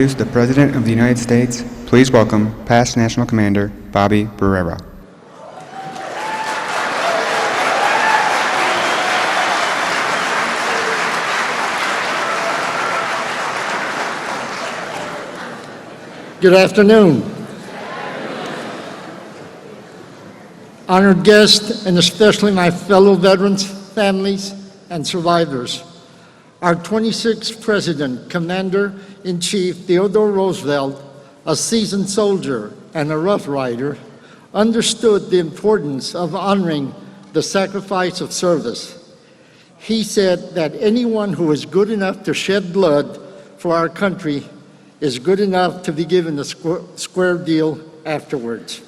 The President of the United States, please welcome past National Commander Bobby Barrera. Good afternoon. Honored guests, and especially my fellow veterans, families, and survivors. Our 26th President, Commander-in-Chief Theodore Roosevelt, a seasoned soldier and a Rough Rider, understood the importance of honoring the sacrifice of service. He said that anyone who is good enough to shed blood for our country is good enough to be given a square deal afterwards.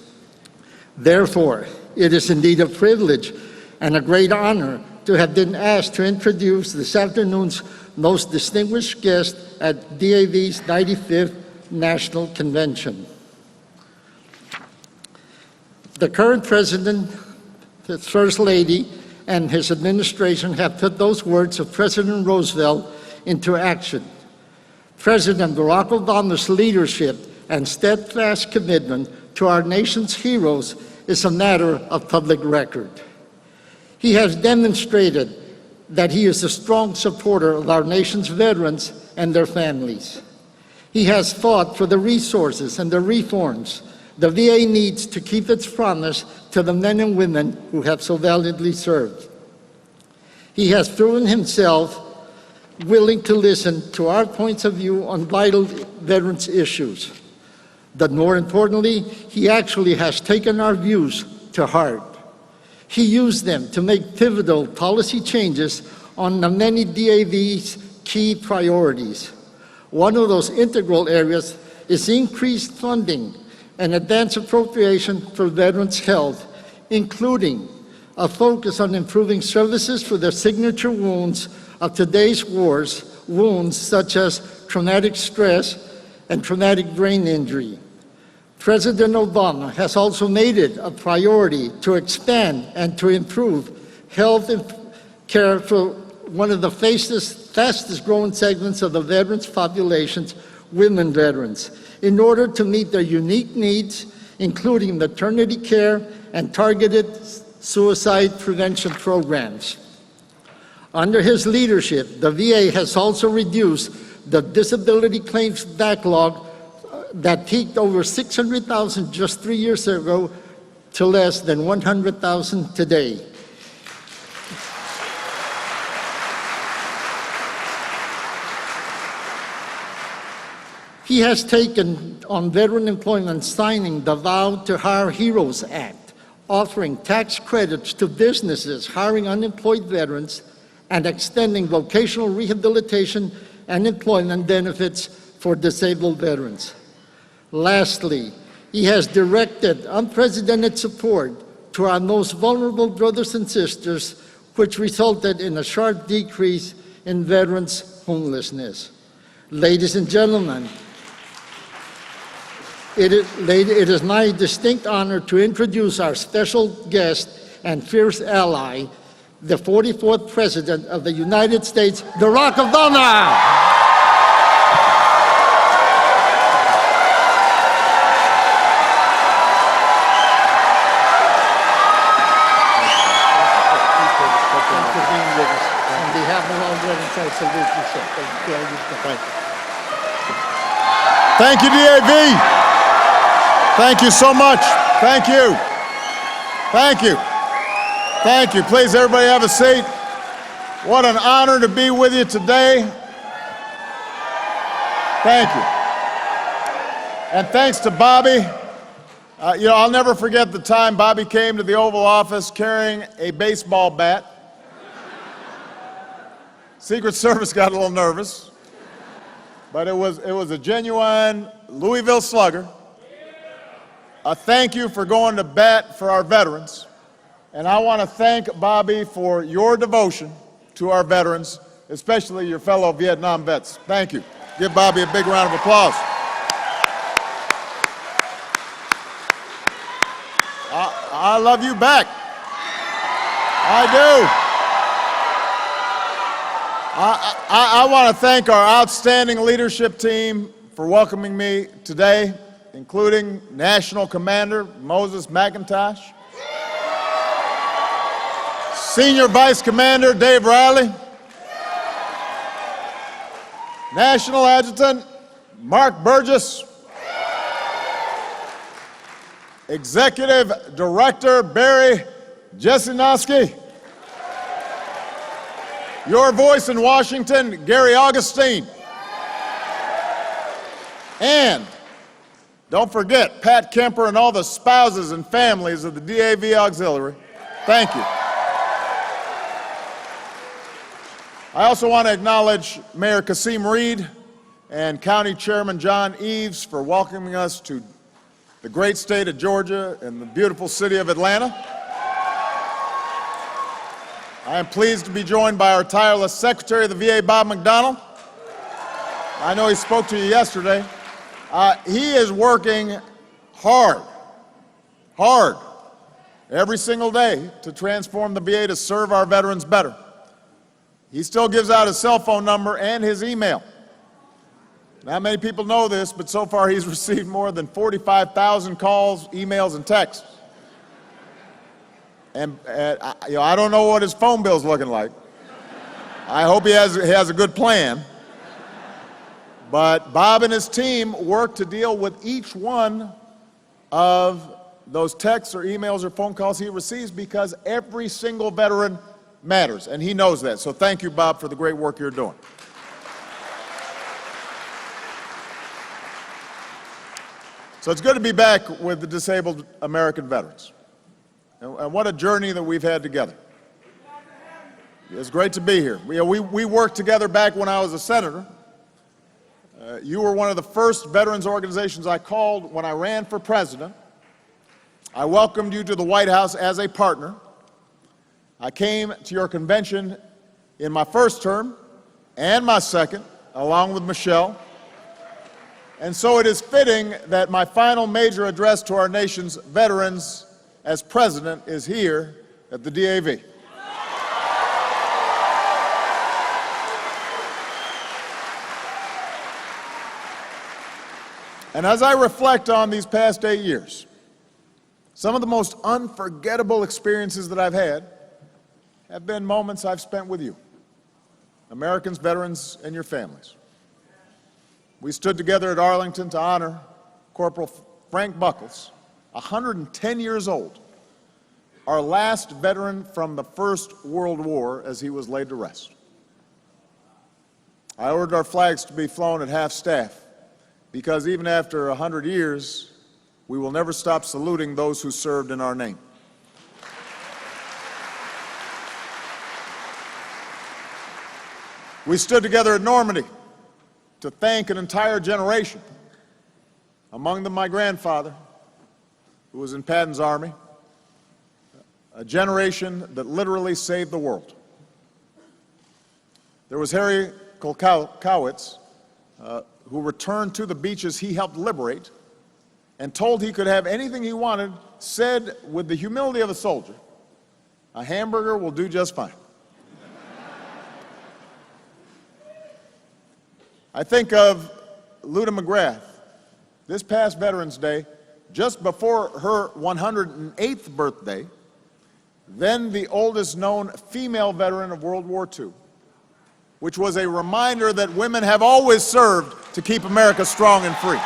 Therefore, it is indeed a privilege and a great honor to have been asked to introduce this afternoon's most distinguished guest at DAV's 95th National Convention. The current President, the First Lady, and his administration have put those words of President Roosevelt into action. President Barack Obama's leadership and steadfast commitment to our nation's heroes is a matter of public record. He has demonstrated that he is a strong supporter of our nation's veterans and their families. He has fought for the resources and the reforms the VA needs to keep its promise to the men and women who have so valiantly served. He has proven himself willing to listen to our points of view on vital veterans issues. But more importantly, he actually has taken our views to heart. He used them to make pivotal policy changes on the many DAV's key priorities. One of those integral areas is increased funding and advance appropriation for veterans' health, including a focus on improving services for the signature wounds of today's wars, wounds such as traumatic stress and traumatic brain injury. President Obama has also made it a priority to expand and to improve health care for one of the fastest growing segments of the veterans populations, women veterans, in order to meet their unique needs, including maternity care and targeted suicide prevention programs. Under his leadership, the VA has also reduced the disability claims backlog that peaked over 600,000 just 3 years ago to less than 100,000 today. He has taken on veteran employment, signing the Vow to Hire Heroes Act, offering tax credits to businesses hiring unemployed veterans and extending vocational rehabilitation and employment benefits for disabled veterans. Lastly, he has directed unprecedented support to our most vulnerable brothers and sisters, which resulted in a sharp decrease in veterans' homelessness. Ladies and gentlemen, it is my distinct honor to introduce our special guest and fierce ally, the 44th President of the United States, Barack Obama. Thank you, DAV. Thank you so much. Thank you. Thank you. Thank you. Please, everybody have a seat. What an honor to be with you today. Thank you. And thanks to Bobby. I'll never forget the time Bobby came to the Oval Office carrying a baseball bat. Secret Service got a little nervous, but it was a genuine Louisville Slugger. A thank you for going to bat for our veterans. And I want to thank Bobby for your devotion to our veterans, especially your fellow Vietnam vets. Thank you. Give Bobby a big round of applause. I love you back. I do. I want to thank our outstanding leadership team for welcoming me today, including National Commander Moses McIntosh, Senior Vice Commander Dave Riley, National Adjutant Mark Burgess, Executive Director Barry Jesenowski, your voice in Washington, Gary Augustine, and don't forget Pat Kemper and all the spouses and families of the DAV Auxiliary. Thank you. I also want to acknowledge Mayor Kasim Reed and County Chairman John Eves for welcoming us to the great state of Georgia and the beautiful city of Atlanta. I am pleased to be joined by our tireless Secretary of the VA, Bob McDonnell. I know he spoke to you yesterday. He is working hard, every single day to transform the VA to serve our veterans better. He still gives out his cell phone number and his email. Not many people know this, but so far he's received more than 45,000 calls, emails, and texts. And I don't know what his phone bill's looking like. I hope he has a good plan. But Bob and his team work to deal with each one of those texts or emails or phone calls he receives because every single veteran matters, and he knows that. So thank you, Bob, for the great work you're doing. So it's good to be back with the disabled American veterans. And what a journey that we've had together. It's great to be here. We worked together back when I was a senator. You were one of the first veterans organizations I called when I ran for president. I welcomed you to the White House as a partner. I came to your convention in my first term and my second, along with Michelle. And so it is fitting that my final major address to our nation's veterans as president is here at the DAV. And as I reflect on these past 8 years, some of the most unforgettable experiences that I've had have been moments I've spent with you, Americans, veterans, and your families. We stood together at Arlington to honor Corporal Frank Buckles, 110 years old, our last veteran from the First World War as he was laid to rest. I ordered our flags to be flown at half-staff because even after 100 years, we will never stop saluting those who served in our name. We stood together at Normandy to thank an entire generation, among them my grandfather, who was in Patton's army, a generation that literally saved the world. There was Harry Kolkowitz, who returned to the beaches he helped liberate and told he could have anything he wanted, said with the humility of a soldier, "A hamburger will do just fine." I think of Luda McGrath. This past Veterans Day, just before her 108th birthday, then the oldest known female veteran of World War II, which was a reminder that women have always served to keep America strong and free.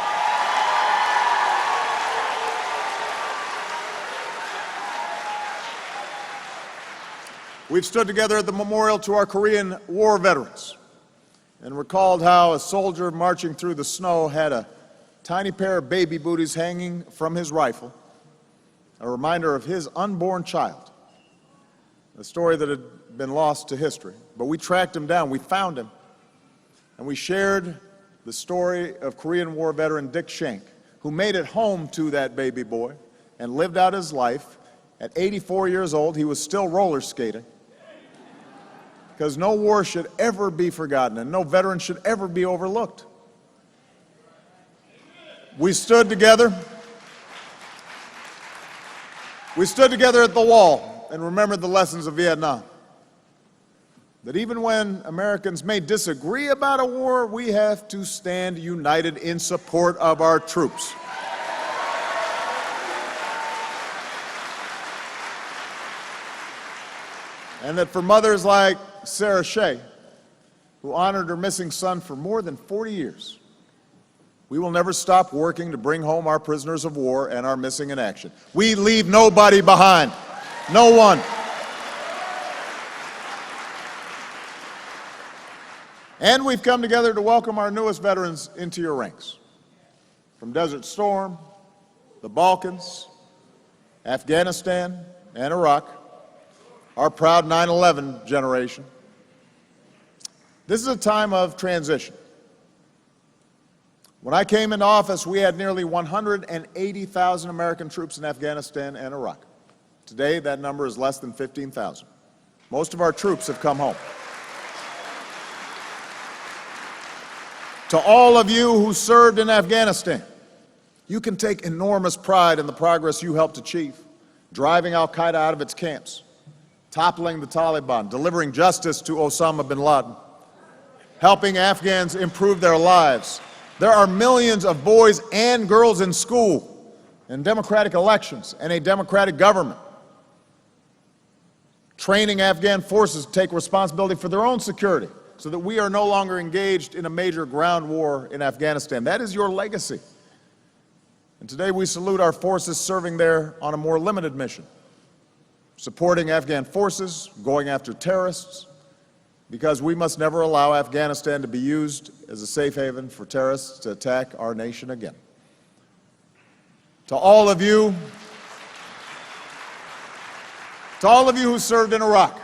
We've stood together at the memorial to our Korean War veterans and recalled how a soldier marching through the snow had a tiny pair of baby booties hanging from his rifle, a reminder of his unborn child, a story that had been lost to history. But we tracked him down, we found him, and we shared the story of Korean War veteran Dick Schenck, who made it home to that baby boy and lived out his life. At 84 years old, he was still roller skating, because no war should ever be forgotten and no veteran should ever be overlooked. We stood together at the wall and remembered the lessons of Vietnam. that even when Americans may disagree about a war, we have to stand united in support of our troops. And that for mothers like Sarah Shea, who honored her missing son for more than 40 years, we will never stop working to bring home our prisoners of war and our missing in action. We leave nobody behind. No one. And we've come together to welcome our newest veterans into your ranks. From Desert Storm, the Balkans, Afghanistan, and Iraq, our proud 9/11 generation. This is a time of transition. When I came into office, we had nearly 180,000 American troops in Afghanistan and Iraq. Today, that number is less than 15,000. Most of our troops have come home. To all of you who served in Afghanistan, you can take enormous pride in the progress you helped achieve, driving al-Qaeda out of its camps, toppling the Taliban, delivering justice to Osama bin Laden, helping Afghans improve their lives. There are millions of boys and girls in school, in democratic elections, and a democratic government, training Afghan forces to take responsibility for their own security so that we are no longer engaged in a major ground war in Afghanistan. That is your legacy. And today we salute our forces serving there on a more limited mission, supporting Afghan forces, going after terrorists, because we must never allow Afghanistan to be used as a safe haven for terrorists to attack our nation again. To all of you who served in Iraq,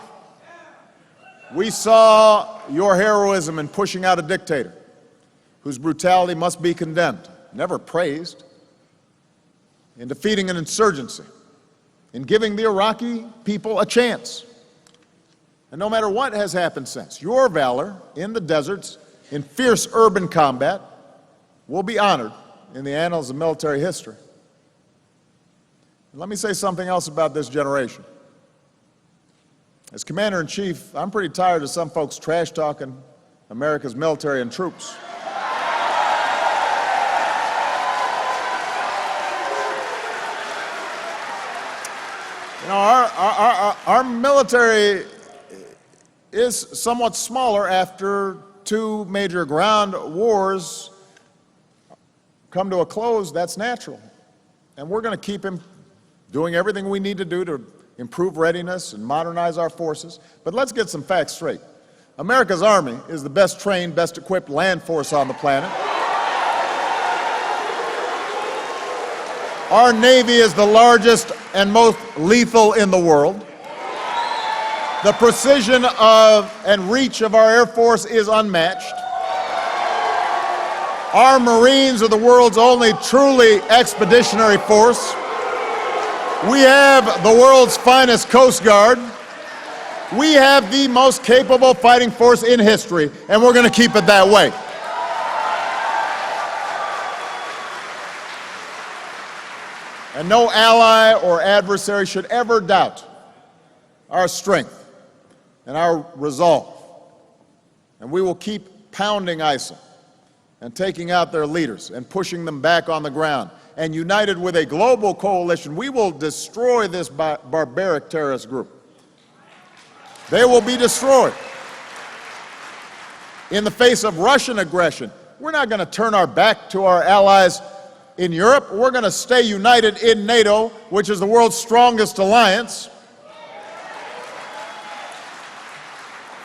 we saw your heroism in pushing out a dictator whose brutality must be condemned, never praised, in defeating an insurgency, in giving the Iraqi people a chance. And no matter what has happened since, your valor in the deserts, in fierce urban combat, will be honored in the annals of military history. And let me say something else about this generation. As Commander-in-Chief, I'm pretty tired of some folks trash-talking America's military and troops. You know, our military is somewhat smaller after two major ground wars come to a close. That's natural. And we're going to keep doing everything we need to do to improve readiness and modernize our forces. But let's get some facts straight. America's Army is the best trained, best equipped land force on the planet. Our Navy is the largest and most lethal in the world. The precision and reach of our Air Force is unmatched. Our Marines are the world's only truly expeditionary force. We have the world's finest Coast Guard. We have the most capable fighting force in history, and we're going to keep it that way. And no ally or adversary should ever doubt our strength and our resolve. And we will keep pounding ISIL and taking out their leaders and pushing them back on the ground. And united with a global coalition, we will destroy this barbaric terrorist group. They will be destroyed. In the face of Russian aggression, we're not going to turn our back to our allies in Europe. We're going to stay united in NATO, which is the world's strongest alliance.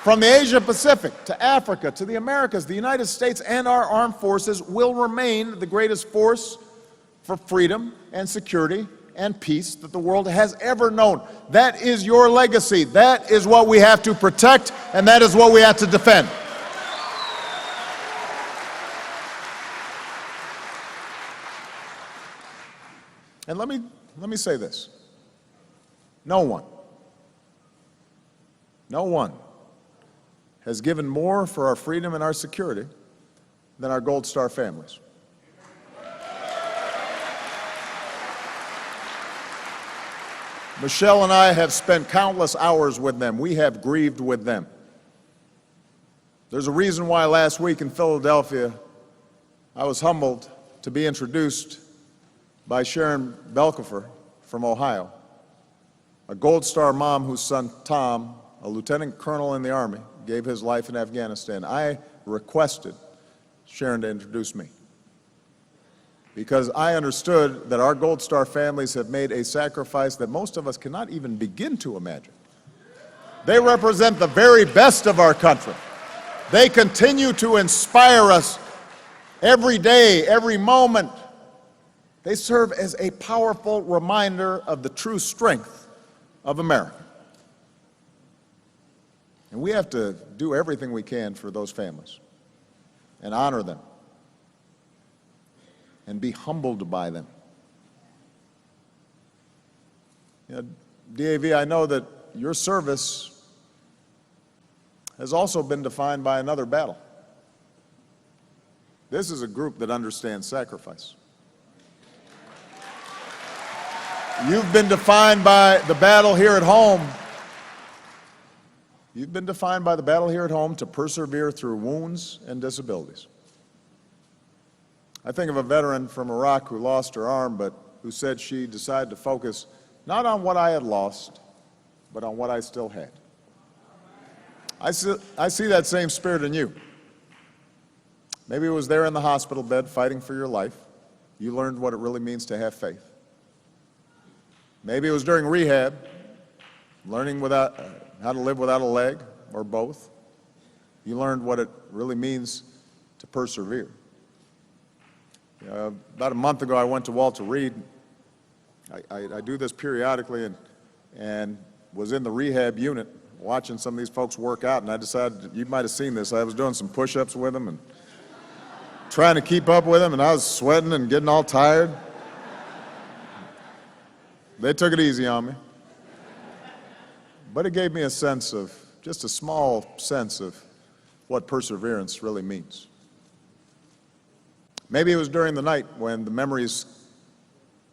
From the Asia Pacific to Africa to the Americas, the United States and our armed forces will remain the greatest force for freedom and security and peace that the world has ever known. That is your legacy. That is what we have to protect, and that is what we have to defend. And let me say this. No one has given more for our freedom and our security than our Gold Star families. Michelle and I have spent countless hours with them. We have grieved with them. There's a reason why last week in Philadelphia, I was humbled to be introduced by Sharon Belkifer from Ohio, a Gold Star mom whose son Tom, a lieutenant colonel in the Army, gave his life in Afghanistan. I requested Sharon to introduce me because I understood that our Gold Star families have made a sacrifice that most of us cannot even begin to imagine. They represent the very best of our country. They continue to inspire us every day, every moment. They serve as a powerful reminder of the true strength of America. And we have to do everything we can for those families and honor them and be humbled by them. You know, DAV, I know that your service has also been defined by another battle. This is a group that understands sacrifice. You've been defined by the battle here at home. You've been defined by the battle here at home to persevere through wounds and disabilities. I think of a veteran from Iraq who lost her arm, but who said she decided to focus not on what I had lost, but on what I still had. I see that same spirit in you. Maybe it was there in the hospital bed fighting for your life. You learned what it really means to have faith. Maybe it was during rehab, learning how to live without a leg, or both. You learned what it really means to persevere. About a month ago, I went to Walter Reed. I do this periodically and was in the rehab unit watching some of these folks work out, and I decided, you might have seen this, I was doing some push-ups with them and trying to keep up with them, and I was sweating and getting all tired. They took it easy on me. But it gave me a sense of, just a small sense of what perseverance really means. Maybe it was during the night when the memories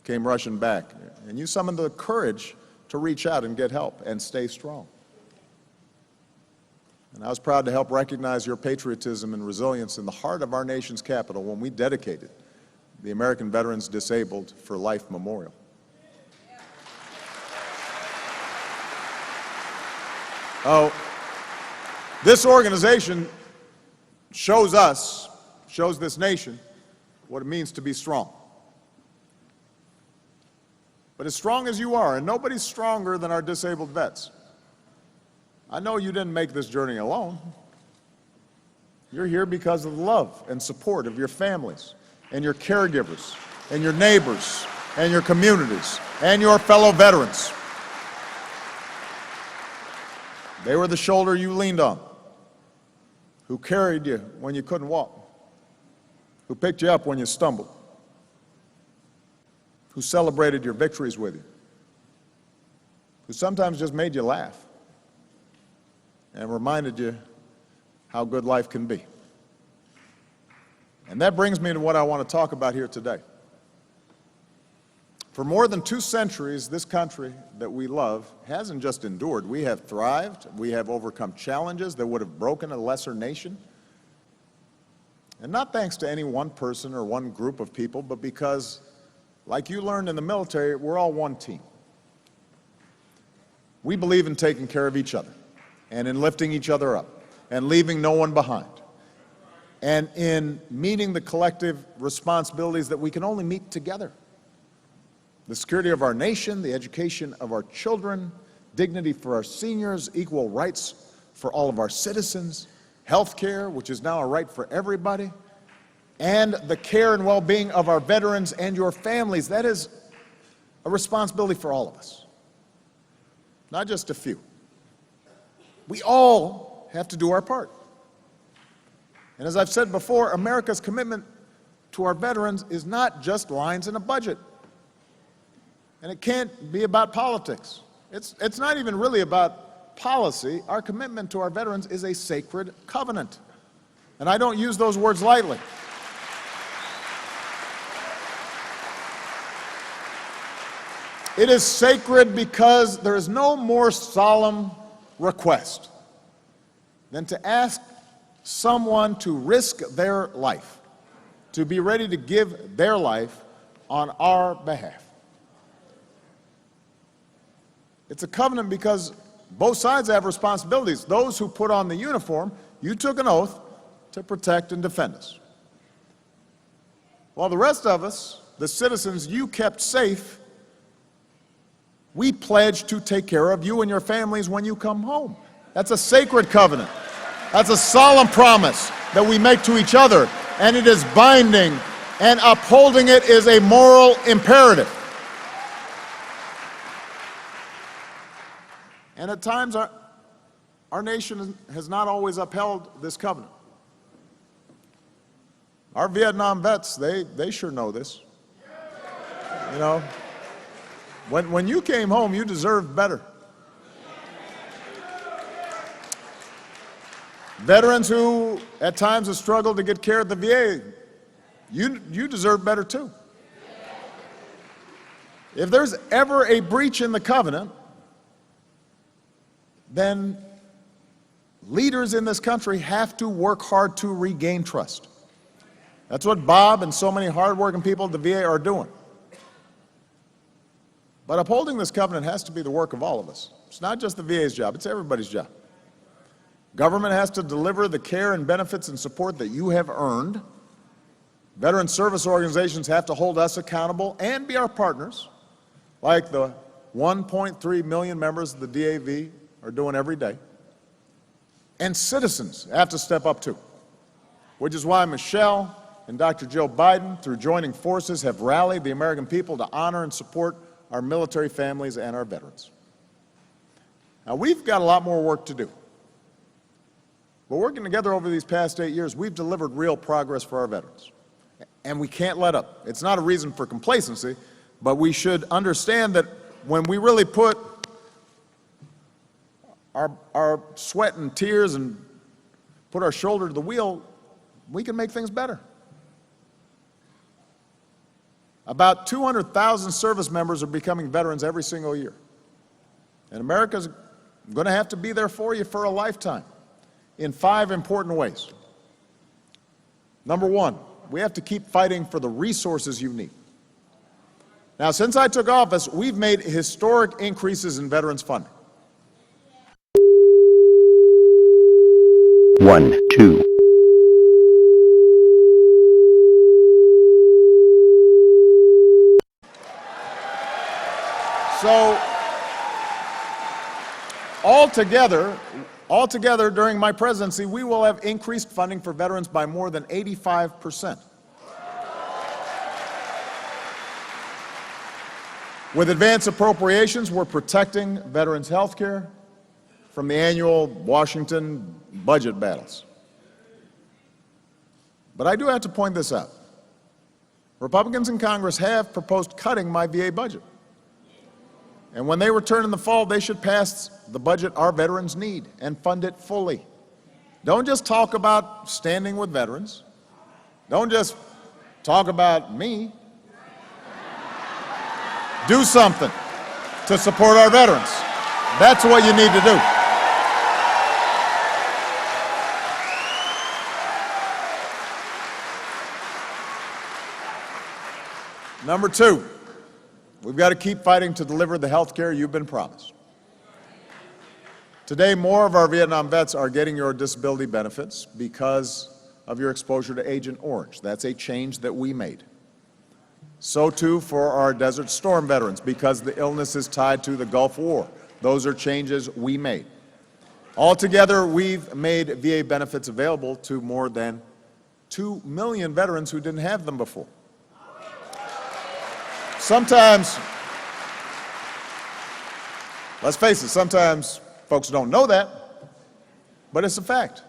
came rushing back, and you summoned the courage to reach out and get help and stay strong. And I was proud to help recognize your patriotism and resilience in the heart of our nation's capital when we dedicated the American Veterans Disabled for Life Memorial. Oh, this organization shows this nation, what it means to be strong. But as strong as you are, and nobody's stronger than our disabled vets, I know you didn't make this journey alone. You're here because of the love and support of your families and your caregivers and your neighbors and your communities and your fellow veterans. They were the shoulder you leaned on, who carried you when you couldn't walk, who picked you up when you stumbled, who celebrated your victories with you, who sometimes just made you laugh and reminded you how good life can be. And that brings me to what I want to talk about here today. For more than 2 centuries, this country that we love hasn't just endured. We have thrived. We have overcome challenges that would have broken a lesser nation. And not thanks to any one person or one group of people, but because, like you learned in the military, we're all one team. We believe in taking care of each other and in lifting each other up and leaving no one behind and in meeting the collective responsibilities that we can only meet together. The security of our nation, the education of our children, dignity for our seniors, equal rights for all of our citizens, health care, which is now a right for everybody, and the care and well-being of our veterans and your families. That is a responsibility for all of us, not just a few. We all have to do our part. And as I've said before, America's commitment to our veterans is not just lines in a budget. And it can't be about politics. It's not even really about policy. Our commitment to our veterans is a sacred covenant. And I don't use those words lightly. It is sacred because there is no more solemn request than to ask someone to risk their life, to be ready to give their life on our behalf. It's a covenant because both sides have responsibilities. Those who put on the uniform, you took an oath to protect and defend us. While the rest of us, the citizens you kept safe, we pledge to take care of you and your families when you come home. That's a sacred covenant. That's a solemn promise that we make to each other, and it is binding, and upholding it is a moral imperative. And at times, our nation has not always upheld this covenant. Our Vietnam vets, they sure know this. You know, when you came home, you deserved better. Veterans who at times have struggled to get care at the VA, you deserve better too. If there's ever a breach in the covenant, then leaders in this country have to work hard to regain trust. That's what Bob and so many hardworking people at the VA are doing. But upholding this covenant has to be the work of all of us. It's not just the VA's job, it's everybody's job. Government has to deliver the care and benefits and support that you have earned. Veteran service organizations have to hold us accountable and be our partners, like the 1.3 million members of the DAV are doing every day. And citizens have to step up too, which is why Michelle and Dr. Jill Biden, through joining forces, have rallied the American people to honor and support our military families and our veterans. Now, we've got a lot more work to do. But working together over these past 8 years, we've delivered real progress for our veterans. And we can't let up. It's not a reason for complacency, but we should understand that when we really put our sweat and tears and put our shoulder to the wheel, we can make things better. About 200,000 service members are becoming veterans every single year. And America's going to have to be there for you for a lifetime in 5 important ways. Number one, we have to keep fighting for the resources you need. Now, since I took office, we've made historic increases in veterans funding. 1, 2. So, altogether during my presidency, we will have increased funding for veterans by more than 85%. With advance appropriations, we're protecting veterans' health care from the annual Washington budget battles. But I do have to point this out. Republicans in Congress have proposed cutting my VA budget. And when they return in the fall, they should pass the budget our veterans need and fund it fully. Don't just talk about standing with veterans. Don't just talk about me. Do something to support our veterans. That's what you need to do. Number two, we've got to keep fighting to deliver the health care you've been promised. Today, more of our Vietnam vets are getting your disability benefits because of your exposure to Agent Orange. That's a change that we made. So too for our Desert Storm veterans, because the illness is tied to the Gulf War. Those are changes we made. Altogether, we've made VA benefits available to more than 2 million veterans who didn't have them before. Sometimes, let's face it, sometimes folks don't know that, but it's a fact.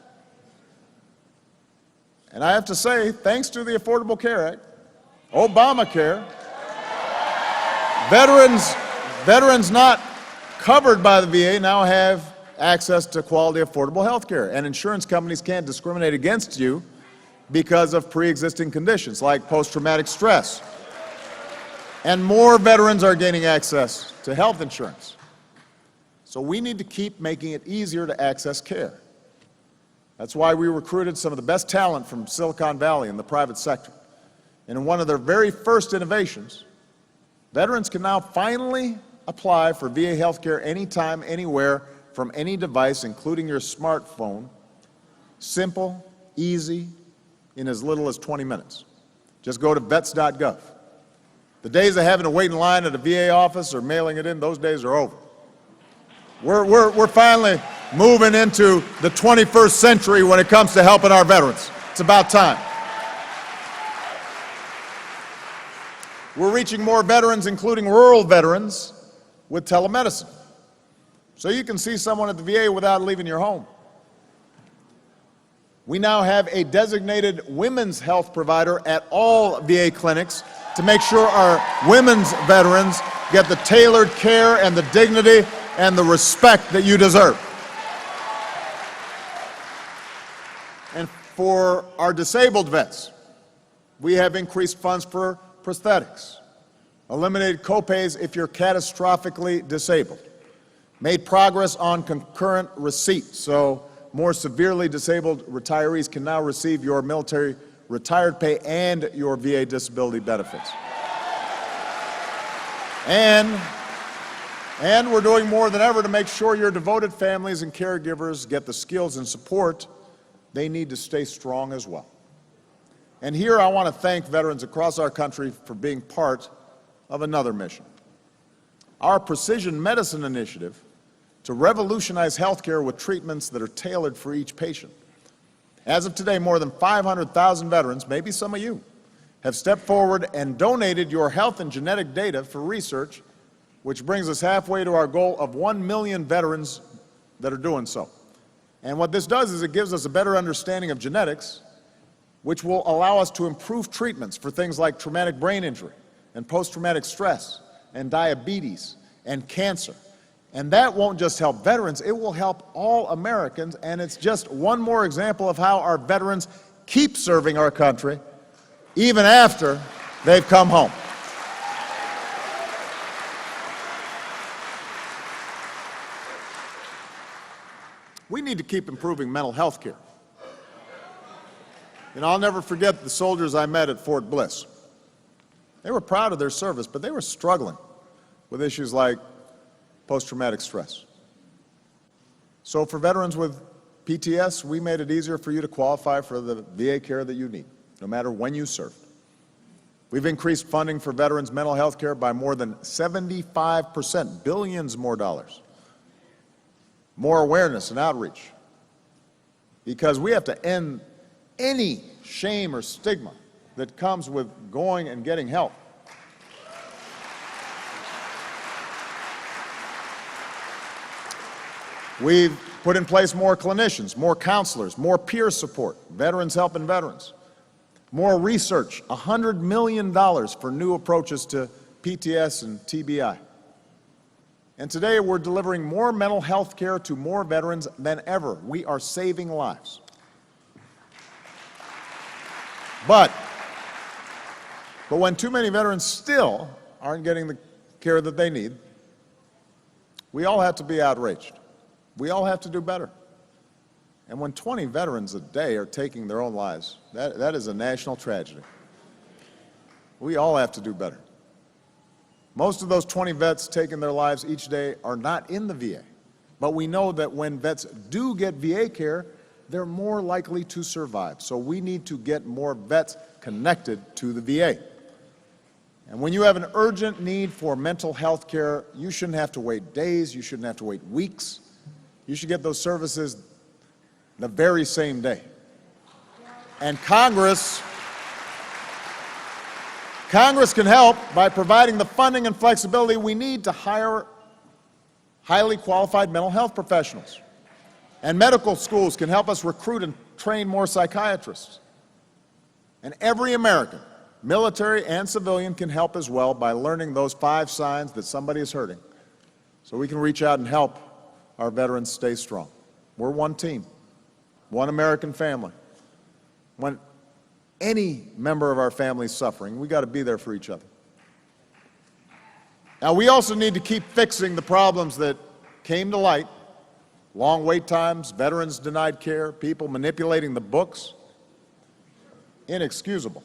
And I have to say, thanks to the Affordable Care Act, Obamacare, veterans not covered by the VA now have access to quality, affordable health care. And insurance companies can't discriminate against you because of pre-existing conditions like post-traumatic stress. And more veterans are gaining access to health insurance. So we need to keep making it easier to access care. That's why we recruited some of the best talent from Silicon Valley in the private sector. And in one of their very first innovations, veterans can now finally apply for VA health care anytime, anywhere, from any device, including your smartphone. Simple, easy, in as little as 20 minutes. Just go to vets.gov. The days of having to wait in line at a VA office or mailing it in, those days are over. We're finally moving into the 21st century when it comes to helping our veterans. It's about time. We're reaching more veterans, including rural veterans, with telemedicine. So you can see someone at the VA without leaving your home. We now have a designated women's health provider at all VA clinics to make sure our women's veterans get the tailored care and the dignity and the respect that you deserve. And for our disabled vets, we have increased funds for prosthetics, eliminated copays if you're catastrophically disabled, made progress on concurrent receipt, so more severely disabled retirees can now receive your military retired pay and your VA disability benefits. And we're doing more than ever to make sure your devoted families and caregivers get the skills and support they need to stay strong as well. And here I want to thank veterans across our country for being part of another mission. Our Precision Medicine Initiative to revolutionize healthcare with treatments that are tailored for each patient. As of today, more than 500,000 veterans, maybe some of you, have stepped forward and donated your health and genetic data for research, which brings us halfway to our goal of 1 million veterans that are doing so. And what this does is it gives us a better understanding of genetics, which will allow us to improve treatments for things like traumatic brain injury and post-traumatic stress and diabetes and cancer. And that won't just help veterans, it will help all Americans, and it's just one more example of how our veterans keep serving our country even after they've come home. We need to keep improving mental health care. And I'll never forget the soldiers I met at Fort Bliss. They were proud of their service, but they were struggling with issues like post-traumatic stress. So for veterans with PTS, we made it easier for you to qualify for the VA care that you need, no matter when you served. We've increased funding for veterans' mental health care by more than 75%, billions more dollars. More awareness and outreach, because we have to end any shame or stigma that comes with going and getting help. We've put in place more clinicians, more counselors, more peer support, veterans helping veterans, more research, $100 million for new approaches to PTS and TBI. And today we're delivering more mental health care to more veterans than ever. We are saving lives. But when too many veterans still aren't getting the care that they need, we all have to be outraged. We all have to do better. And when 20 veterans a day are taking their own lives, that is a national tragedy. We all have to do better. Most of those 20 vets taking their lives each day are not in the VA. But we know that when vets do get VA care, they're more likely to survive. So we need to get more vets connected to the VA. And when you have an urgent need for mental health care, you shouldn't have to wait days, you shouldn't have to wait weeks. You should get those services the very same day. And Congress can help by providing the funding and flexibility we need to hire highly qualified mental health professionals. And medical schools can help us recruit and train more psychiatrists. And every American, military and civilian, can help as well by learning those 5 signs that somebody is hurting, so we can reach out and help our veterans stay strong. We're one team, one American family. When any member of our family is suffering, we got to be there for each other. Now, we also need to keep fixing the problems that came to light long wait times, veterans denied care, people manipulating the books. Inexcusable.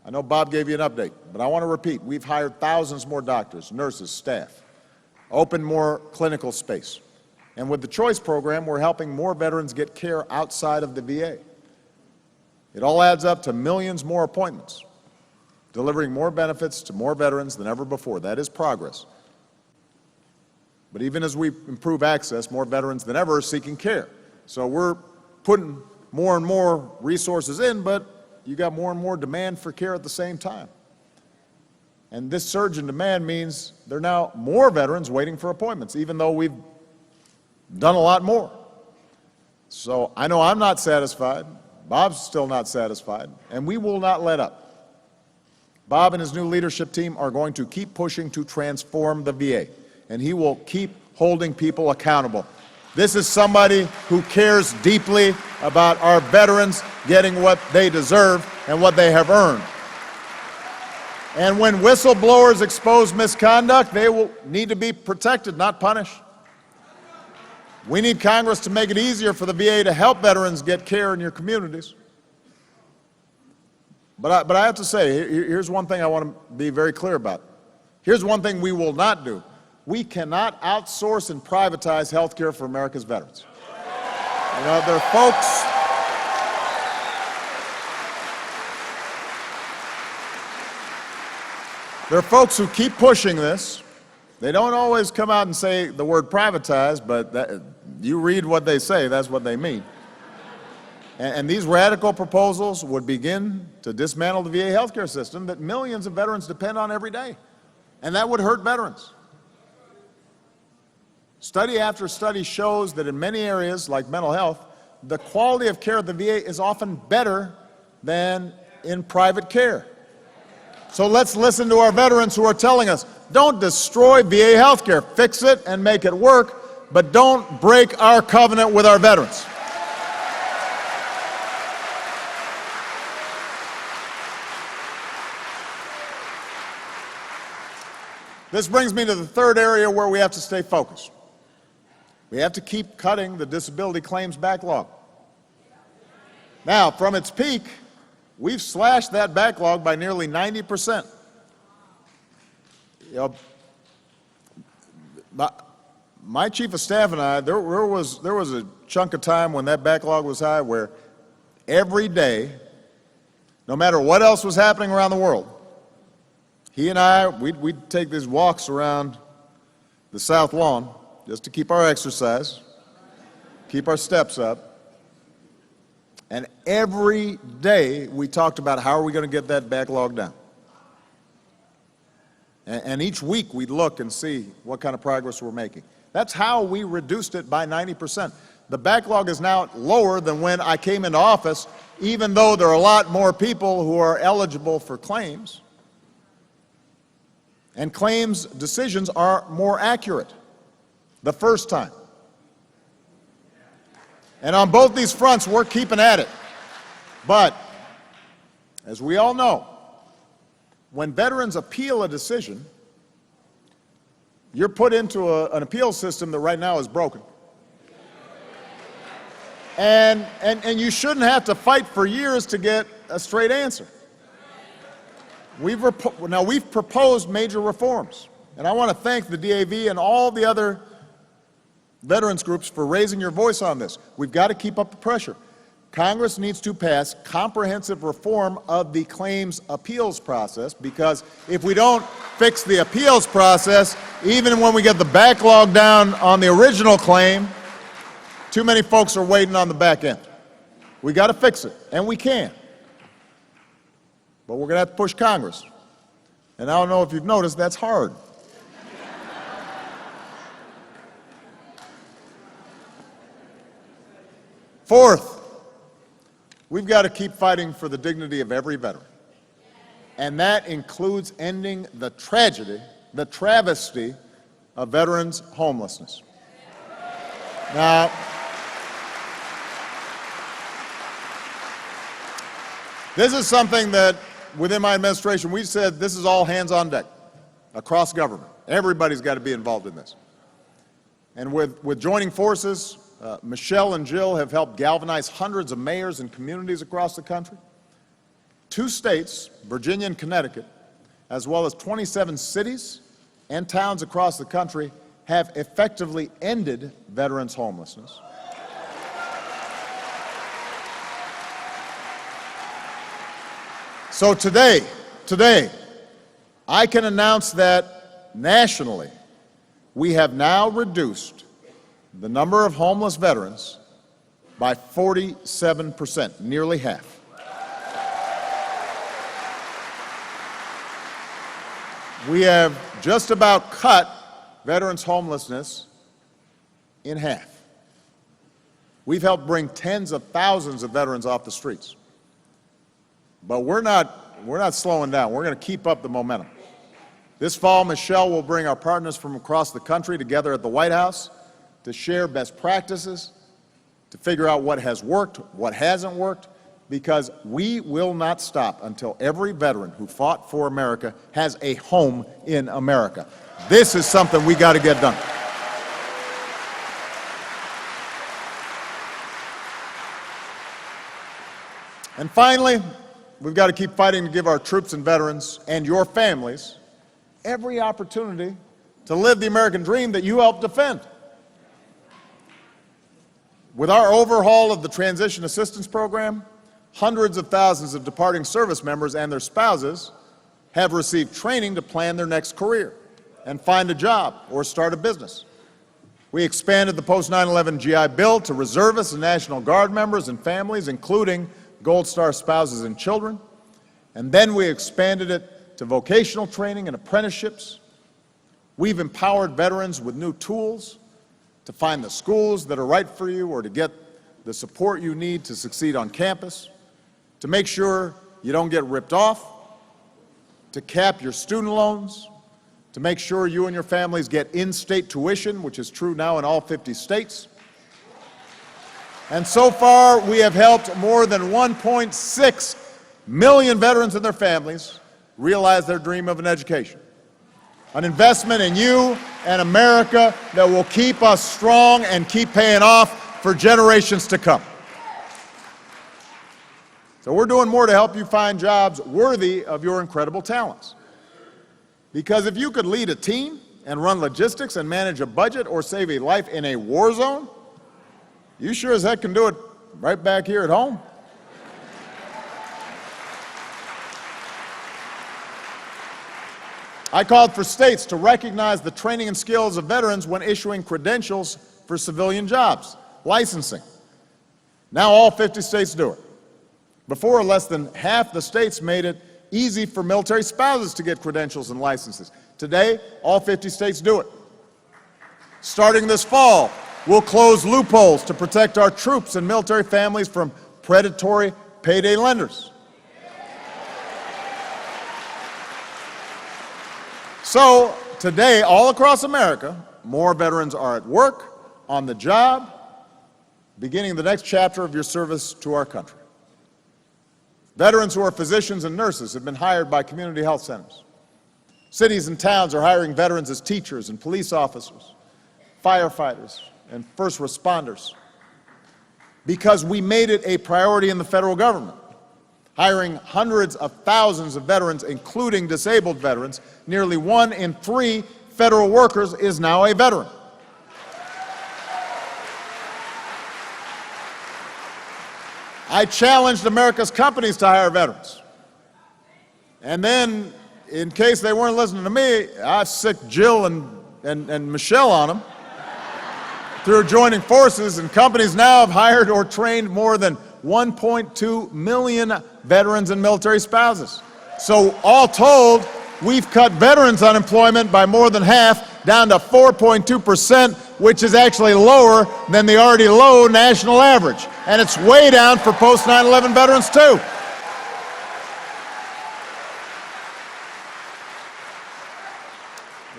I know Bob gave you an update, but I want to repeat, we've hired thousands more doctors, nurses, staff, opened more clinical space. And with the Choice program, we're helping more veterans get care outside of the VA. It all adds up to millions more appointments, delivering more benefits to more veterans than ever before. That is progress. But even as we improve access, more veterans than ever are seeking care. So we're putting more and more resources in, but you got more and more demand for care at the same time. And this surge in demand means there are now more veterans waiting for appointments, even though we've done a lot more. So I know I'm not satisfied. Bob's still not satisfied, and we will not let up. Bob and his new leadership team are going to keep pushing to transform the VA, and he will keep holding people accountable. This is somebody who cares deeply about our veterans getting what they deserve and what they have earned. And when whistleblowers expose misconduct, they will need to be protected, not punished. We need Congress to make it easier for the VA to help veterans get care in your communities. But I have to say, here's one thing I want to be very clear about. Here's one thing we will not do. We cannot outsource and privatize health care for America's veterans. You know, there are folks who keep pushing this. They don't always come out and say the word privatize, but you read what they say, that's what they mean. And these radical proposals would begin to dismantle the VA healthcare system that millions of veterans depend on every day. And that would hurt veterans. Study after study shows that in many areas, like mental health, the quality of care at the VA is often better than in private care. So let's listen to our veterans who are telling us, don't destroy VA health care, fix it and make it work, but don't break our covenant with our veterans. This brings me to the third area where we have to stay focused. We have to keep cutting the disability claims backlog. Now, from its peak, we've slashed that backlog by nearly 90%. You know, my chief of staff and I, there was a chunk of time when that backlog was high where every day, no matter what else was happening around the world, he and I, we'd take these walks around the South Lawn just to keep our exercise, keep our steps up. And every day we talked about how are we going to get that backlog down. And each week we'd look and see what kind of progress we're making. That's how we reduced it by 90%. The backlog is now lower than when I came into office, even though there are a lot more people who are eligible for claims. And claims decisions are more accurate the first time. And on both these fronts, we're keeping at it. But, as we all know, when veterans appeal a decision, you're put into an appeal system that right now is broken. And you shouldn't have to fight for years to get a straight answer. We've proposed major reforms, and I want to thank the DAV and all the other veterans groups for raising your voice on this. We've got to keep up the pressure. Congress needs to pass comprehensive reform of the claims appeals process, because if we don't fix the appeals process, even when we get the backlog down on the original claim, too many folks are waiting on the back end. We got to fix it, and we can. But we're going to have to push Congress. And I don't know if you've noticed, that's hard. Fourth, we've got to keep fighting for the dignity of every veteran. And that includes ending the tragedy, the travesty of veterans' homelessness. Now, this is something that within my administration we said this is all hands on deck across government. Everybody's got to be involved in this. And with joining forces, Michelle and Jill have helped galvanize hundreds of mayors and communities across the country. 2 states, Virginia and Connecticut, as well as 27 cities and towns across the country, have effectively ended veterans' homelessness. So today, I can announce that nationally, we have now reduced the number of homeless veterans by 47%, nearly half. We have just about cut veterans' homelessness in half. We've helped bring tens of thousands of veterans off the streets. But we're not slowing down. We're going to keep up the momentum. This fall, Michelle will bring our partners from across the country together at the White House to share best practices, to figure out what has worked, what hasn't worked, because we will not stop until every veteran who fought for America has a home in America. This is something we got to get done. And finally, we've got to keep fighting to give our troops and veterans and your families every opportunity to live the American dream that you helped defend. With our overhaul of the Transition Assistance Program, hundreds of thousands of departing service members and their spouses have received training to plan their next career and find a job or start a business. We expanded the post-9/11 GI Bill to reservists and National Guard members and families, including Gold Star spouses and children. And then we expanded it to vocational training and apprenticeships. We've empowered veterans with new tools to find the schools that are right for you or to get the support you need to succeed on campus, to make sure you don't get ripped off, to cap your student loans, to make sure you and your families get in-state tuition, which is true now in all 50 states. And so far, we have helped more than 1.6 million veterans and their families realize their dream of an education. An investment in you and America that will keep us strong and keep paying off for generations to come. So we're doing more to help you find jobs worthy of your incredible talents. Because if you could lead a team and run logistics and manage a budget or save a life in a war zone, you sure as heck can do it right back here at home. I called for states to recognize the training and skills of veterans when issuing credentials for civilian jobs, licensing. Now all 50 states do it. Before, less than half the states made it easy for military spouses to get credentials and licenses. Today, all 50 states do it. Starting this fall, we'll close loopholes to protect our troops and military families from predatory payday lenders. So today, all across America, more veterans are at work, on the job, beginning the next chapter of your service to our country. Veterans who are physicians and nurses have been hired by community health centers. Cities and towns are hiring veterans as teachers and police officers, firefighters, and first responders, because we made it a priority in the federal government, hiring hundreds of thousands of veterans, including disabled veterans. Nearly 1 in 3 federal workers is now a veteran. I challenged America's companies to hire veterans. And then, in case they weren't listening to me, I sicked Jill and Michelle on them through joining forces, and companies now have hired or trained more than 1.2 million veterans and military spouses. So all told, we've cut veterans' unemployment by more than half, down to 4.2%, which is actually lower than the already low national average. And it's way down for post-9/11 veterans, too.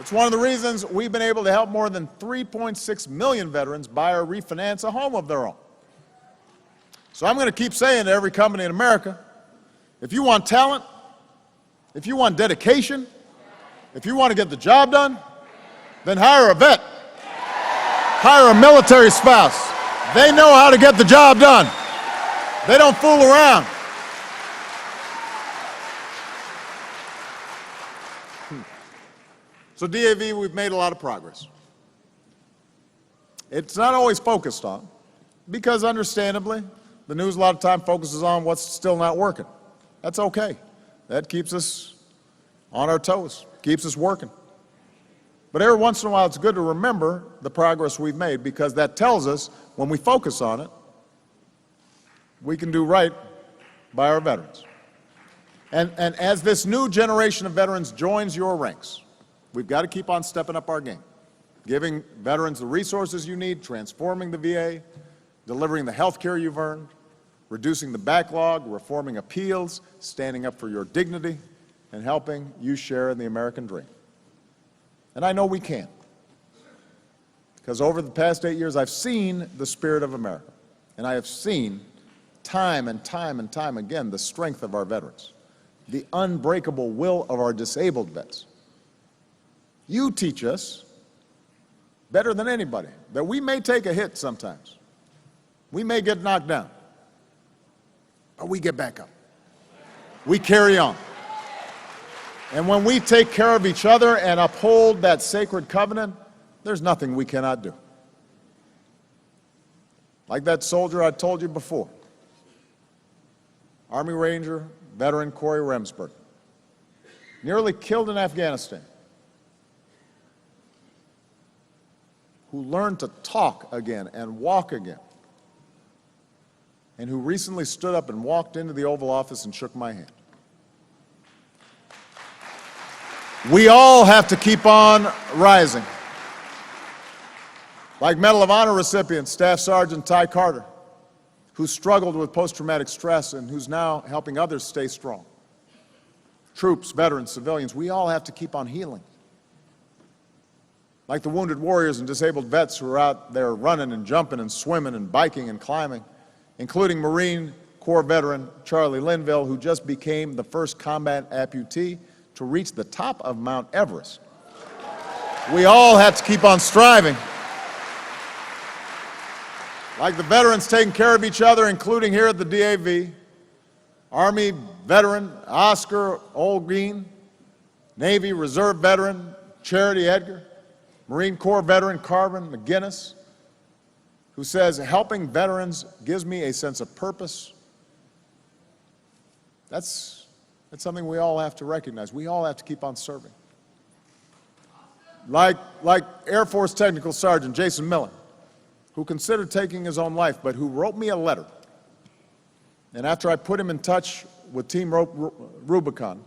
It's one of the reasons we've been able to help more than 3.6 million veterans buy or refinance a home of their own. So I'm going to keep saying to every company in America, if you want talent, if you want dedication, if you want to get the job done, then hire a vet. hire a military spouse. They know how to get the job done. They don't fool around. So DAV, we've made a lot of progress. It's not always focused on, because understandably, the news a lot of time focuses on what's still not working. That's okay. That keeps us on our toes, keeps us working. But every once in a while, it's good to remember the progress we've made, because that tells us when we focus on it, we can do right by our veterans. And as this new generation of veterans joins your ranks, we've got to keep on stepping up our game, giving veterans the resources you need, transforming the VA, delivering the health care you've earned, reducing the backlog, reforming appeals, standing up for your dignity, and helping you share in the American dream. And I know we can, because over the past 8 years, I've seen the spirit of America, and I have seen time and time and time again the strength of our veterans, the unbreakable will of our disabled vets. You teach us better than anybody that we may take a hit sometimes. We may get knocked down, but we get back up. We carry on. And when we take care of each other and uphold that sacred covenant, there's nothing we cannot do. Like that soldier I told you before, Army Ranger veteran Corey Remsburg, nearly killed in Afghanistan, who learned to talk again and walk again, and who recently stood up and walked into the Oval Office and shook my hand. We all have to keep on rising. Like Medal of Honor recipient Staff Sergeant Ty Carter, who struggled with post-traumatic stress and who's now helping others stay strong. Troops, veterans, civilians, we all have to keep on healing. Like the wounded warriors and disabled vets who are out there running and jumping and swimming and biking and climbing, including Marine Corps veteran Charlie Linville, who just became the first combat amputee to reach the top of Mount Everest. We all have to keep on striving. Like the veterans taking care of each other, including here at the DAV, Army veteran Oscar Olguin, Navy Reserve veteran Charity Edgar, Marine Corps veteran Carvin McGinnis, who says, helping veterans gives me a sense of purpose. That's something we all have to recognize. We all have to keep on serving. Like Air Force Technical Sergeant Jason Miller, who considered taking his own life, but who wrote me a letter. And after I put him in touch with Team Rubicon,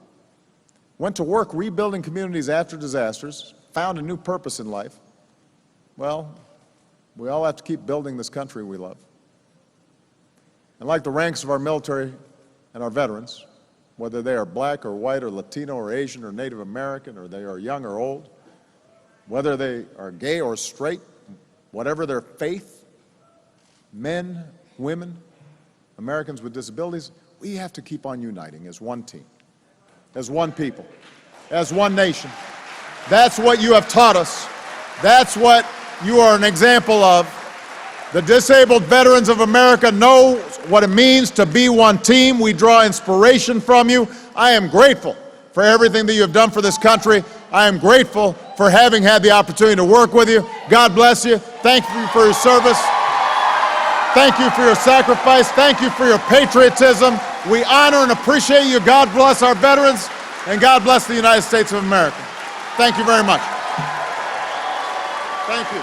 went to work rebuilding communities after disasters, found a new purpose in life. Well, we all have to keep building this country we love. And like the ranks of our military and our veterans, whether they are black or white or Latino or Asian or Native American, or they are young or old, whether they are gay or straight, whatever their faith, men, women, Americans with disabilities, we have to keep on uniting as one team, as one people, as one nation. That's what you have taught us. That's what you are an example of. The disabled veterans of America know what it means to be one team. We draw inspiration from you. I am grateful for everything that you have done for this country. I am grateful for having had the opportunity to work with you. God bless you. Thank you for your service. Thank you for your sacrifice. Thank you for your patriotism. We honor and appreciate you. God bless our veterans, and God bless the United States of America. Thank you very much. Thank you.